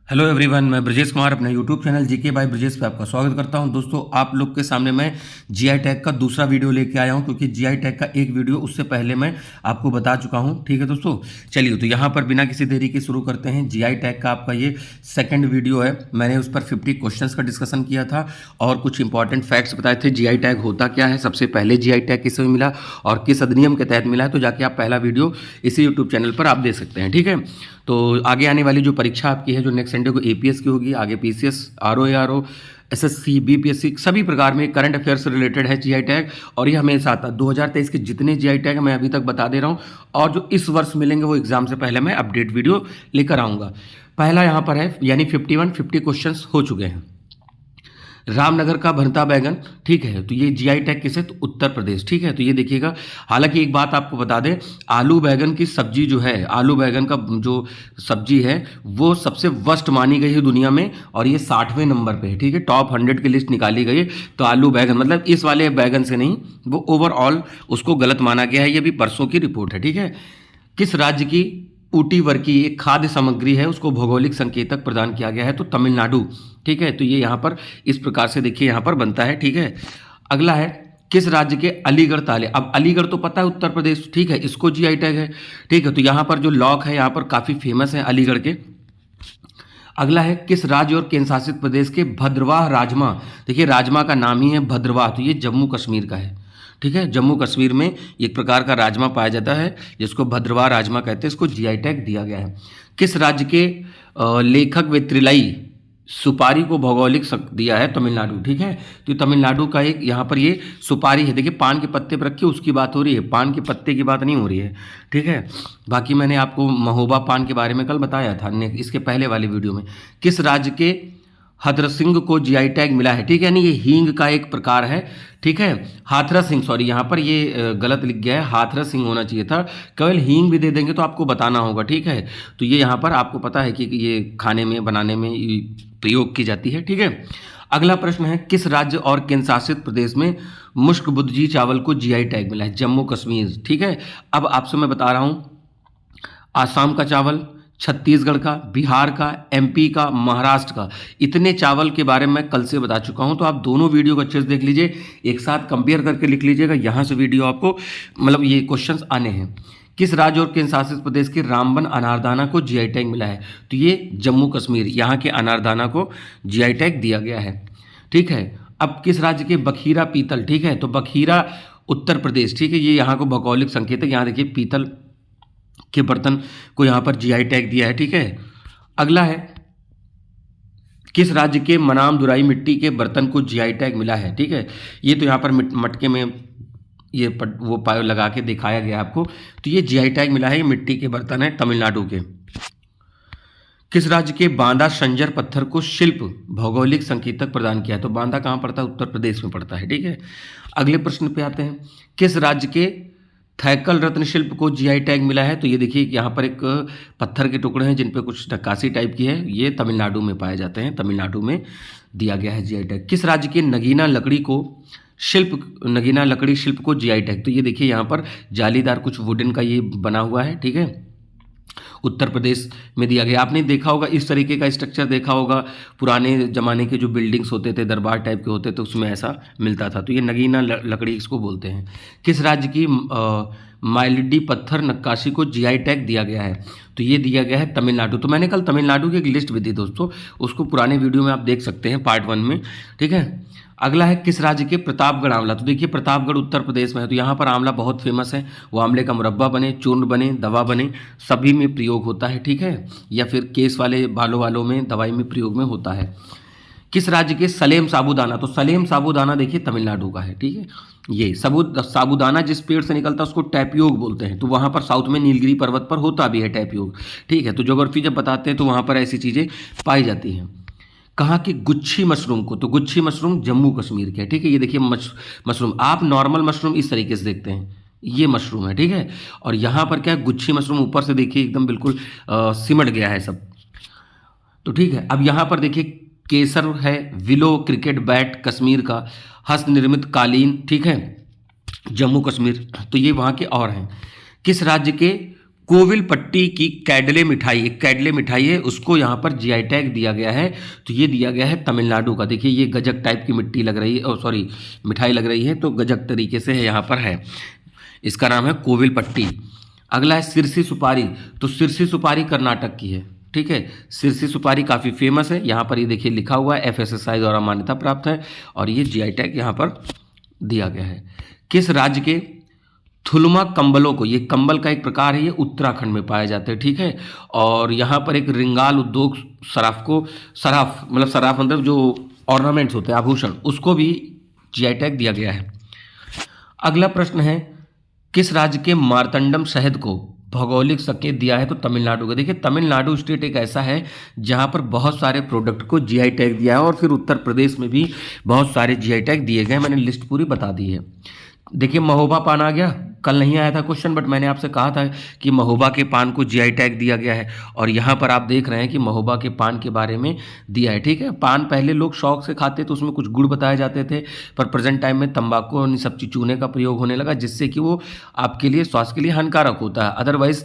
Hello everyone, मैं ब्रजेश कुमार अपने YouTube channel GK by Brajesh पे आपका स्वागत करता हूं। दोस्तों, आप लोग के सामने मैं जीआई टैग का दूसरा वीडियो लेके आया हूं, क्योंकि जीआई टैग का एक वीडियो उससे पहले मैं आपको बता चुका हूं। ठीक है दोस्तों, चलिए तो यहां पर बिना किसी देरी के शुरू करते हैं। जीआई टैग का आपका ये सेकंड वीडियो है। मैंने उस पर 50 क्वेश्चंस का डिस्कशन किया था और कुछ इंपॉर्टेंट फैक्ट्स बताए थे। जीआई टैग होता क्या है, सबसे पहले जीआई टैग किसे मिला और किस अधिनियम के तहत मिला है, तो जाके आप पहला वीडियो इसी यूट्यूब चैनल पर आप देख सकते हैं। ठीक है, तो आगे आने वाली जो परीक्षा आपकी है, जो नेक्स्ट संडे को एपीएस की होगी, आगे पीसीएस, आरओ, एसएससी, बीपीएससी, सभी प्रकार में करंट अफेयर से रिलेटेड है जीआई टैग। और ये हमेशा आता है। 2023 के जितने जीआई टैग मैं अभी तक बता दे रहा हूँ, और जो इस वर्ष मिलेंगे वो एग्जाम से पहले मैं अपडेट वीडियो लेकर आऊँगा। पहला यहाँ पर है, यानी 50 क्वेश्चन हो चुके हैं। रामनगर का भरता बैगन, ठीक है, तो ये जीआई टैग किसे, तो उत्तर प्रदेश। ठीक है, तो ये देखिएगा। हालांकि एक बात आपको बता दें, आलू बैगन की सब्जी जो है, आलू बैगन का जो सब्जी है वो सबसे वर्स्ट मानी गई है दुनिया में, और ये 60वें नंबर पे है। ठीक है, टॉप 100 की लिस्ट निकाली गई है, तो आलू बैगन मतलब इस वाले बैगन से नहीं, वो ओवरऑल उसको गलत माना गया है। ये भी परसों की रिपोर्ट है। ठीक है, किस राज्य की ऊटी वर्की एक खाद्य सामग्री है, उसको भौगोलिक संकेतक प्रदान किया गया है, तो तमिलनाडु। ठीक है, तो ये यहाँ पर इस प्रकार से देखिए यहाँ पर बनता है। ठीक है, अगला है, किस राज्य के अलीगढ़ ताले। अब अलीगढ़ तो पता है उत्तर प्रदेश, ठीक है, इसको जीआई टैग है। ठीक है, तो यहाँ पर जो लॉक है यहाँ पर काफ़ी फेमस है अलीगढ़ के। अगला है, किस राज्य और केंद्र शासित प्रदेश के भद्रवाह राजमा। देखिए राजमा का नाम ही है भद्रवाह, तो ये जम्मू कश्मीर का है। ठीक है, जम्मू कश्मीर में एक प्रकार का राजमा पाया जाता है जिसको भद्रवाह राजमा कहते हैं, इसको जीआई टैग दिया गया है। किस राज्य के लेखक व त्रिलाई सुपारी को भौगोलिक दिया है, तमिलनाडु। ठीक है, तो तमिलनाडु का एक यहाँ पर ये सुपारी है। देखिए पान के पत्ते पर रखी उसकी बात हो रही है, पान के पत्ते की बात नहीं हो रही है। ठीक है, बाकी मैंने आपको महोबा पान के बारे में कल बताया था इसके पहले वाले वीडियो में। किस राज्य के हथरसिंह को जीआई टैग मिला है। ठीक है, यानी ये हींग का एक प्रकार है। ठीक है, हाथरस सिंह, सॉरी यहाँ पर ये गलत लिख गया है, हाथरस सिंह होना चाहिए था। केवल हींग भी दे देंगे तो आपको बताना होगा। ठीक है, तो ये यहाँ पर आपको पता है कि ये खाने में बनाने में प्रयोग की जाती है। ठीक है, अगला प्रश्न है, किस राज्य और केंद्र शासित प्रदेश में मुश्क बुद्धी चावल को जीआई टैग मिला है। जम्मू कश्मीर। ठीक है, अब आपसे मैं बता रहा हूँ, आसाम का चावल, छत्तीसगढ़ का, बिहार का, एमपी का, महाराष्ट्र का, इतने चावल के बारे में मैं कल से बता चुका हूं। तो आप दोनों वीडियो को अच्छे से देख लीजिए, एक साथ कंपेयर करके लिख लीजिएगा। यहां से वीडियो आपको मतलब ये क्वेश्चंस आने हैं। किस राज्य और केंद्र शासित प्रदेश के रामबन अनारदाना को जीआई टैग मिला है, तो ये जम्मू कश्मीर, यहाँ के अनारदाना को जीआई टैग दिया गया है। ठीक है, अब किस राज्य के बखीरा पीतल, ठीक है, तो बखीरा उत्तर प्रदेश। ठीक है, ये यहाँ को भौगोलिक संकेत है। यहाँ देखिए पीतल के बर्तन को यहाँ पर जीआई टैग दिया है। ठीक है, अगला है, किस राज्य के मनाम दुराई मिट्टी के बर्तन को जीआई टैग मिला है। ठीक है, ये तो यहाँ पर मटके में ये वो पायो लगा के दिखाया गया आपको, तो ये जीआई टैग मिला है। ये मिट्टी के बर्तन है तमिलनाडु के। किस राज्य के बांदा संजर पत्थर को शिल्प भौगोलिक संकेतक प्रदान किया है, तो बांदा कहाँ पड़ता है, उत्तर प्रदेश में पड़ता है। ठीक है, अगले प्रश्न पे आते हैं, किस राज्य के थैकल रत्न शिल्प को जीआई टैग मिला है, तो ये देखिए यहाँ पर एक पत्थर के टुकड़े हैं जिन पे कुछ नक्काशी टाइप की है, ये तमिलनाडु में पाए जाते हैं, तमिलनाडु में दिया गया है जीआई टैग। किस राज्य के नगीना लकड़ी को नगीना लकड़ी शिल्प को जीआई टैग, तो ये देखिए यहाँ पर जालीदार कुछ वुडन का ये बना हुआ है। ठीक है, उत्तर प्रदेश में दिया गया। आपने देखा होगा इस तरीके का स्ट्रक्चर देखा होगा, पुराने ज़माने के जो बिल्डिंग्स होते थे, दरबार टाइप के होते थे, उसमें ऐसा मिलता था, तो ये नगीना लकड़ी इसको बोलते हैं। किस राज्य की माइलिडी पत्थर नक्काशी को जीआई टैग दिया गया है, तो ये दिया गया है तमिलनाडु। तो मैंने कल तमिलनाडु की एक लिस्ट भी दी दोस्तों, उसको पुराने वीडियो में आप देख सकते हैं पार्ट 1 में। ठीक है, अगला है, किस राज्य के प्रतापगढ़ आंवला, तो देखिए प्रतापगढ़ उत्तर प्रदेश में है, तो यहाँ पर आंवला बहुत फेमस है। वो आंवले का मुरब्बा बने, चूर्ण बने, दवा बने, सभी में प्रयोग होता है। ठीक है, या फिर केस वाले बालों वालों में दवाई में प्रयोग में होता है। किस राज्य के सलेम साबूदाना, तो सलेम साबूदाना देखिए तमिलनाडु का है। ठीक है, ये साबूदाना जिस पेड़ से निकलता है उसको टैपियोग बोलते हैं, तो वहाँ पर साउथ में नीलगिरी पर्वत पर होता भी है टैपियोग। ठीक है, तो ज्योग्राफी जब बताते हैं तो वहाँ पर ऐसी चीज़ें पाई जाती हैं। कहाँ की गुच्छी मशरूम को, तो गुच्छी मशरूम जम्मू कश्मीर के है। ठीक है, ये देखिए मशरूम, आप नॉर्मल मशरूम इस तरीके से देखते हैं, ये मशरूम है। ठीक है, और यहाँ पर क्या है, गुच्छी मशरूम ऊपर से देखिए एकदम बिल्कुल सिमट गया है सब। तो ठीक है, अब यहाँ पर देखिए केसर है, विलो क्रिकेट बैट कश्मीर का, हस्त निर्मित कालीन, ठीक है, जम्मू कश्मीर, तो ये वहाँ के और हैं। किस राज्य के कोविलपट्टी की कैडले मिठाई, एक कैडले मिठाई है, उसको यहाँ पर जीआई टैग दिया गया है। तो ये दिया गया है तमिलनाडु का। देखिए ये गजक टाइप की मिट्टी लग रही है, सॉरी मिठाई लग रही है, तो गजक तरीके से है यहाँ पर है। इसका नाम है कोविलपट्टी। अगला है सिरसी सुपारी। तो सिरसी सुपारी कर्नाटक की है, ठीक है। सिरसी सुपारी काफ़ी फेमस है। यहाँ पर ये देखिए लिखा हुआ है FSSAI द्वारा मान्यता प्राप्त है और ये जीआई टैग यहाँ पर दिया गया है। किस राज्य के थुलमा कंबलों को, ये कंबल का एक प्रकार है, ये उत्तराखंड में पाए जाते हैं, ठीक है। और यहाँ पर एक रिंगाल उद्योग सराफ को, सराफ मतलब जो ऑर्नामेंट्स होते हैं, आभूषण, उसको भी जीआई टैग दिया गया है। अगला प्रश्न है किस राज्य के मार्तंडम शहद को भौगोलिक संकेत दिया है? तो तमिलनाडु का। देखिए तमिलनाडु स्टेट एक ऐसा है जहाँ पर बहुत सारे प्रोडक्ट को जीआई टैग दिया है और फिर उत्तर प्रदेश में भी बहुत सारे जीआई टैग दिए गए। मैंने लिस्ट पूरी बता दी है। देखिए महोबा पान आ गया, कल नहीं आया था क्वेश्चन, बट मैंने आपसे कहा था कि महोबा के पान को जीआई टैग दिया गया है और यहाँ पर आप देख रहे हैं कि महोबा के पान के बारे में दिया है, ठीक है। पान पहले लोग शौक से खाते तो उसमें कुछ गुड़ बताए जाते थे, पर प्रेजेंट टाइम में तंबाकू और इन सब चूने का प्रयोग होने लगा, जिससे कि वो आपके लिए, स्वास्थ्य के लिए हानिकारक होता है। अदरवाइज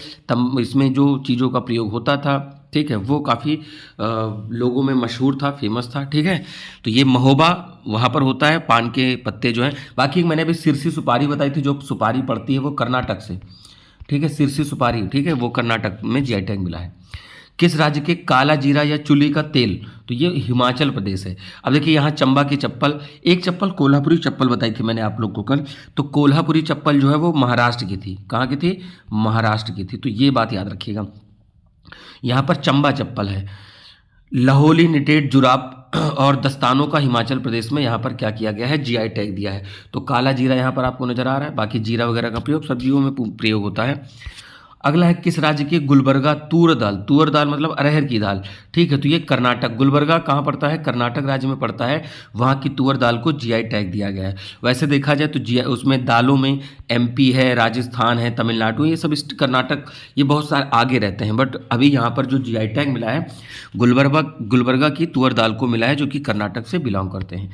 इसमें जो चीज़ों का प्रयोग होता था, ठीक है, वो काफ़ी लोगों में मशहूर था, फेमस था, ठीक है। तो ये महोबा वहाँ पर होता है, पान के पत्ते जो हैं। बाकी मैंने अभी सिरसी सुपारी बताई थी, जो सुपारी पड़ती है वो कर्नाटक से, ठीक है, सिरसी सुपारी, ठीक है, वो कर्नाटक में जीआई टैग मिला है। किस राज्य के काला जीरा या चुली का तेल? तो ये हिमाचल प्रदेश है। अब देखिए यहाँ चंबा की चप्पल, एक चप्पल कोल्हापुरी चप्पल बताई थी मैंने आप लोग को कल, तो कोल्हापुरी चप्पल जो है वो महाराष्ट्र की थी। कहाँ की थी? महाराष्ट्र की थी। तो ये बात याद रखिएगा। यहाँ पर चंबा चप्पल है। लाहौली निटेड जुराब और दस्तानों का हिमाचल प्रदेश में यहाँ पर क्या किया गया है? जीआई टैग दिया है। तो काला जीरा यहाँ पर आपको नजर आ रहा है, बाकी जीरा वगैरह का प्रयोग सब्जियों में प्रयोग होता है। अगला है किस राज्य की गुलबर्गा तूर दाल? तूर दाल मतलब अरहर की दाल, ठीक है। तो ये कर्नाटक, गुलबर्गा कहाँ पड़ता है? कर्नाटक राज्य में पड़ता है। वहाँ की तुअर दाल को जीआई टैग दिया गया है। वैसे देखा जाए तो जीआई उसमें दालों में एमपी है, राजस्थान है, तमिलनाडु, ये सब कर्नाटक, ये बहुत सारे आगे रहते हैं। बट अभी यहाँ पर जो जीआई टैग मिला है गुलबर्गा की तुअर दाल को मिला है, जो कि कर्नाटक से बिलोंग करते हैं।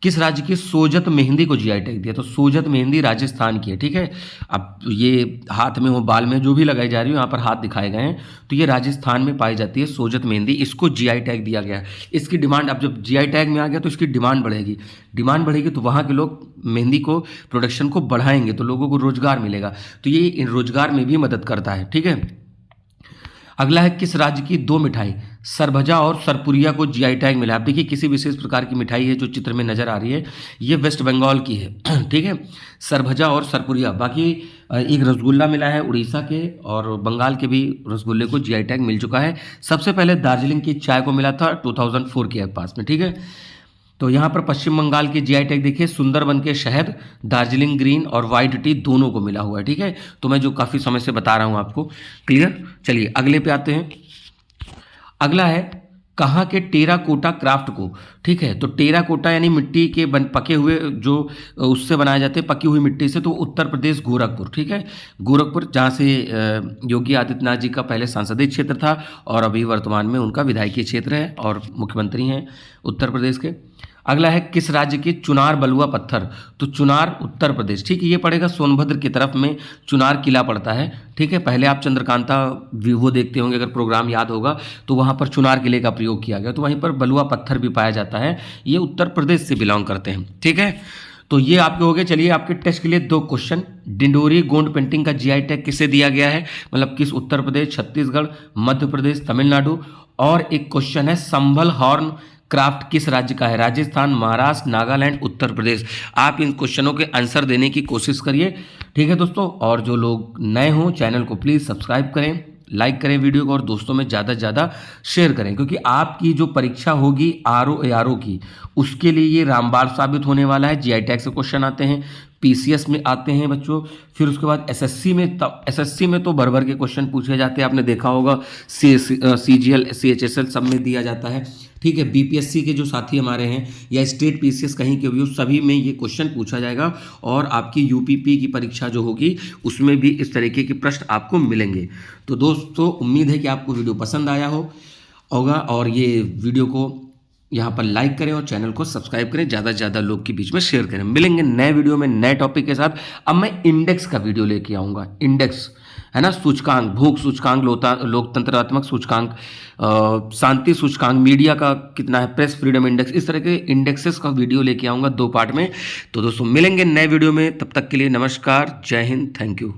किस राज्य की सोजत मेहंदी को जीआई टैग दिया? तो सोजत मेहंदी राजस्थान की है, ठीक है। अब ये हाथ में हो, बाल में, जो भी लगाई जा रही हो, यहाँ पर हाथ दिखाए गए हैं, तो ये राजस्थान में पाई जाती है सोजत मेहंदी, इसको जीआई टैग दिया गया है। इसकी डिमांड, अब जब जीआई टैग में आ गया तो इसकी डिमांड बढ़ेगी तो वहाँ के लोग मेहंदी को, प्रोडक्शन को बढ़ाएंगे, तो लोगों को रोजगार मिलेगा, तो ये रोजगार में भी मदद करता है, ठीक है। अगला है किस राज्य की दो मिठाई सरभजा और सरपुरिया को जीआई टैग मिला? आप देखिए किसी विशेष प्रकार की मिठाई है जो चित्र में नजर आ रही है, ये वेस्ट बंगाल की है, ठीक है, सरभजा और सरपुरिया। बाकी एक रसगुल्ला मिला है उड़ीसा के, और बंगाल के भी रसगुल्ले को जीआई टैग मिल चुका है। सबसे पहले दार्जिलिंग की चाय को मिला था 2004 के पास में, ठीक है। तो यहाँ पर पश्चिम बंगाल के जीआई टैग देखिए, सुंदरबन के शहद, दार्जिलिंग ग्रीन और वाइट टी दोनों को मिला हुआ है, ठीक है। तो मैं जो काफ़ी समय से बता रहा हूँ आपको, क्लियर। चलिए अगले पे आते हैं। अगला है कहाँ के टेराकोटा क्राफ्ट को, ठीक है। तो टेराकोटा यानी मिट्टी के पके हुए, जो उससे बनाए जाते हैं, पकी हुई मिट्टी से, तो उत्तर प्रदेश गोरखपुर, ठीक है, गोरखपुर, जहाँ से योगी आदित्यनाथ जी का पहले संसदीय क्षेत्र था और अभी वर्तमान में उनका विधायकी क्षेत्र है और मुख्यमंत्री हैं उत्तर प्रदेश के। अगला है किस राज्य के चुनार बलुआ पत्थर? तो चुनार उत्तर प्रदेश, ठीक है, ये पड़ेगा सोनभद्र की तरफ में चुनार किला पड़ता है, ठीक है। पहले आप चंद्रकांता वो देखते होंगे, अगर प्रोग्राम याद होगा तो वहाँ पर चुनार किले का प्रयोग किया गया, तो वहीं पर बलुआ पत्थर भी पाया जाता है। ये उत्तर प्रदेश से बिलोंग करते हैं, ठीक है। तो ये आपके हो गए। चलिए आपके टेस्ट के लिए दो क्वेश्चन। डिंडोरी गोंड पेंटिंग का जीआई टैग किसे दिया गया है? मतलब किस उत्तर प्रदेश, छत्तीसगढ़, मध्य प्रदेश, तमिलनाडु। और एक क्वेश्चन है संभल हॉर्न क्राफ्ट किस राज्य का है? राजस्थान, महाराष्ट्र, नागालैंड, उत्तर प्रदेश। आप इन क्वेश्चनों के आंसर देने की कोशिश करिए, ठीक है दोस्तों। और जो लोग नए हों चैनल को प्लीज़ सब्सक्राइब करें, लाइक करें वीडियो को, और दोस्तों में ज़्यादा से ज़्यादा शेयर करें, क्योंकि आपकी जो परीक्षा होगी आरओ की, उसके लिए ये रामबाण साबित होने वाला है। जीआई टैग से क्वेश्चन आते हैं, पीसीएस में आते हैं बच्चों, फिर उसके बाद एसएससी में तो भर भर के क्वेश्चन पूछे जाते हैं, आपने देखा होगा, सीजीएल, सीएचएसएल सब में दिया जाता है, ठीक है। बीपीएससी के जो साथी हमारे हैं या स्टेट पीसीएस कहीं के भी हो, सभी में ये क्वेश्चन पूछा जाएगा, और आपकी यूपीपी की परीक्षा जो होगी उसमें भी इस तरीके के प्रश्न आपको मिलेंगे। तो दोस्तों उम्मीद है कि आपको वीडियो पसंद आया होगा, और ये वीडियो को यहाँ पर लाइक करें और चैनल को सब्सक्राइब करें, ज़्यादा से ज़्यादा लोग के बीच में शेयर करें। मिलेंगे नए वीडियो में नए टॉपिक के साथ। अब मैं इंडेक्स का वीडियो लेके आऊँगा, इंडेक्स है ना, सूचकांक, भूख सूचकांक, लोकतंत्रात्मक सूचकांक, शांति सूचकांक, मीडिया का कितना है, प्रेस फ्रीडम इंडेक्स, इस तरह के इंडेक्सेस का वीडियो लेके आऊँगा 2 पार्ट में। तो दोस्तों मिलेंगे नए वीडियो में, तब तक के लिए नमस्कार, जय हिंद, थैंक यू।